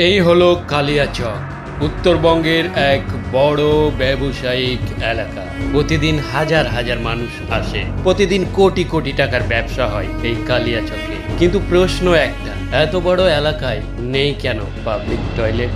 এই হলো কালিয়াচক, উত্তরবঙ্গের এক বড় ব্যবসায়িক এলাকা। প্রতিদিন হাজার হাজার মানুষ আসে, প্রতিদিন কোটি কোটি টাকার ব্যবসা হয় এই কালিয়াচকে। কিন্তু প্রশ্ন একটা, এত বড় এলাকায় নেই কেন পাবলিক টয়লেট?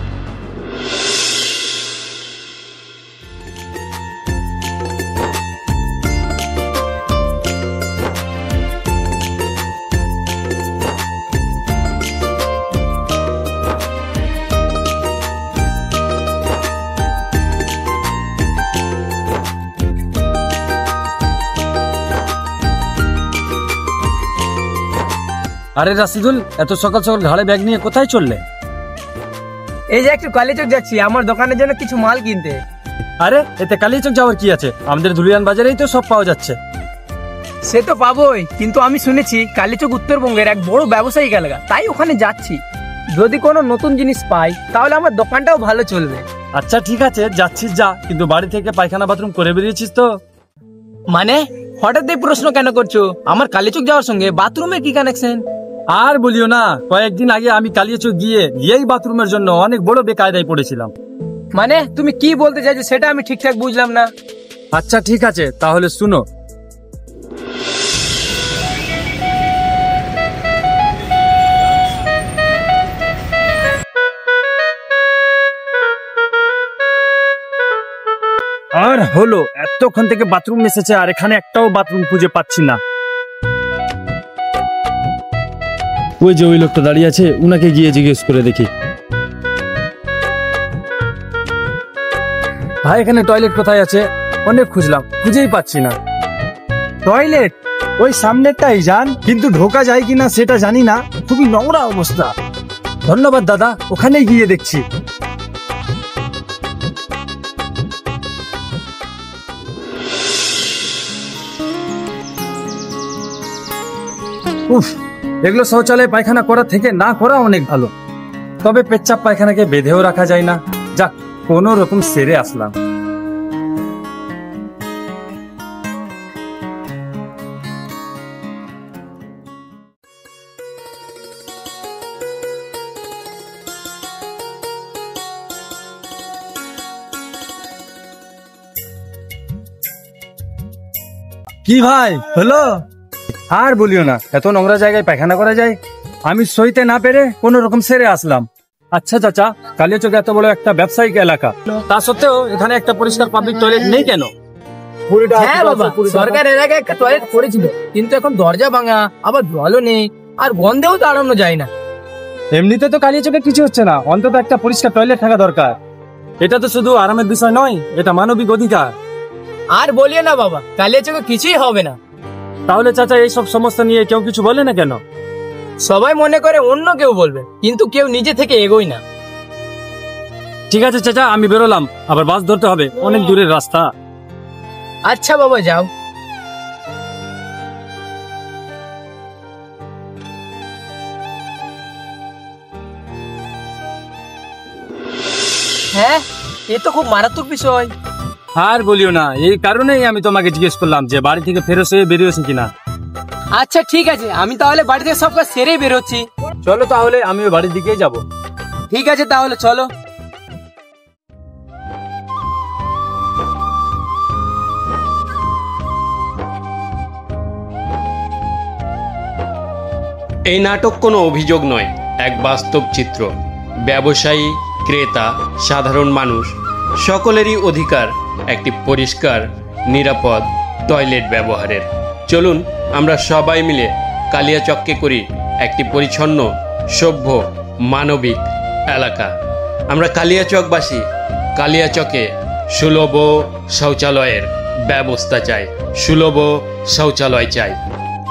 আরে রাশিদুল, এত সকাল সকাল ঘাড়ে ব্যাগ নিয়ে কোথায় চললে? এই যে একটু কালিয়াচক যাচ্ছি আমার দোকানের জন্য কিছু মাল কিনতে। আরে এতে কালিয়াচক যাওয়ার কি আছে? আমাদের ধুলিয়ান বাজারেই তো সব পাওয়া যাচ্ছে। সে তো পাবোই, কিন্তু আমি শুনেছি কালিয়াচক উত্তরবঙ্গের এক বড় ব্যবসায়িক এলাকা, তাই ওখানে যাচ্ছি। যদি কোনো নতুন জিনিস পাই তাহলে আমার দোকানটাও ভালো চলবে। আচ্ছা ঠিক আছে, যাচ্ছিস যা, কিন্তু বাড়ি থেকে পায়খানা বাথরুম করে বেরিয়েছিস তো? মানে হঠাৎ এই প্রশ্ন কেন করছো? আমার কালিয়াচক যাওয়ার সঙ্গে বাথরুমের কি কানেকশন? আর বলিও না, কয়েকদিন আগে আমি কালিয়াচক গিয়েই বাথরুমের জন্য অনেক বড় বেকায়দায় পড়েছিলাম। মানে তুমি কি বলতে চাইছো সেটা আমি ঠিকঠাক বুঝলাম না। আচ্ছা ঠিক আছে, তাহলে শুনো। আর হলো, এতক্ষণ থেকে বাথরুম এসেছে আর এখানে একটাও বাথরুম খুঁজে পাচ্ছি না। ওই যে ওই লোকটা দাঁড়িয়ে আছে, উনাকে গিয়ে জিজ্ঞেস করে দেখি। ভাই এখানে টয়লেট কোথায় আছে? অনেক খুঁজলাম, খুঁজেই পাচ্ছি না। টয়লেট ওই সামনেরটাই যান, কিন্তু ঢোকা যায় কিনা সেটা জানি না, খুবই নোংরা অবস্থা। ধন্যবাদ দাদা, ওখানেই গিয়ে দেখছি। উফ, এগুলো শৌচালয় পায়খানা করা থেকে না করা অনেক ভালো। তবে পেচ্ছাপ পায়খানাকে বেঁধেও রাখা যায় না। যাক, কোনো রকম সেরে আসলাম। কি ভাই হলো? আর বলিও না, এত নোংরা জায়গায় পায়খানা করা যায়? আমি সইতে না পেরে কোন রকম সেরে আসলাম। আচ্ছা চাচা, কালিয়াচক এত বড় একটা ব্যবসায়িক এলাকা, তা সত্ত্বেও এখানে একটা পরিষ্কার পাবলিক টয়লেট নেই কেন? হ্যাঁ বাবা, সরকার এর আগে একটা টয়লেট করেছিল, কিন্তু এখন দরজা ভাঙা, আবার জলও নেই, আর গন্ধেও দাঁড়ানো যায় না। এমনিতে তো কালিয়াচকে কিছু হচ্ছে না, অন্তত একটা পরিষ্কার টয়লেট থাকা দরকার। এটা তো শুধু আরামের বিষয় নয়, এটা মানবিক অধিকার। আর বলিও না বাবা, কালিয়াচকে কিছুই হবে না। তাহলে চাচা এইসব সমস্যা নিয়ে কেউ কিছু বলে না কেন? সবাই মনে করে অন্য কেউ বলবে, কিন্তু কেউ নিজে থেকে এগোয় না। ঠিক আছে চাচা, আমি বেরোলাম, আবার বাস ধরতে হবে, অনেক দূরের রাস্তা। আচ্ছা বাবা, যাও। হ্যাঁ, এ তো খুব মারাত্মক বিষয়। আর বলিও না, এই কারণেই আমি তোমাকে জিজ্ঞেস করলাম যে বাড়ি থেকে ফেরত হয়ে বেরিয়েছি কিনা। আচ্ছা ঠিক আছে, আমি তাহলে বাড়িতে সব কাজ সেরেই বেরোচ্ছি। চলো তাহলে, আমিও বাড়ির দিকেই যাব। ঠিক আছে তাহলে চলো। এই নাটক কোনো অভিযোগ নয়, এক বাস্তব চিত্র। ব্যবসায়ী, ক্রেতা, সাধারণ মানুষ সকলেরই অধিকার একটি পরিষ্কার, নিরাপদ টয়লেট ব্যবহারের। চলুন আমরা সবাই মিলে কালিয়াচককে করি একটি পরিচ্ছন্ন, সভ্য, মানবিক এলাকা। আমরা কালিয়াচকবাসী কালিয়াচকে সুলভ শৌচালয়ের ব্যবস্থা চাই, সুলভ শৌচালয় চাই।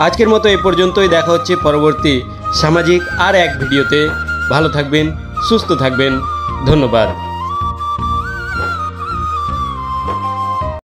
আজকের মতো এ পর্যন্তই, দেখা হচ্ছে পরবর্তী সামাজিক আর এক ভিডিওতে। ভালো থাকবেন, সুস্থ থাকবেন, ধন্যবাদ।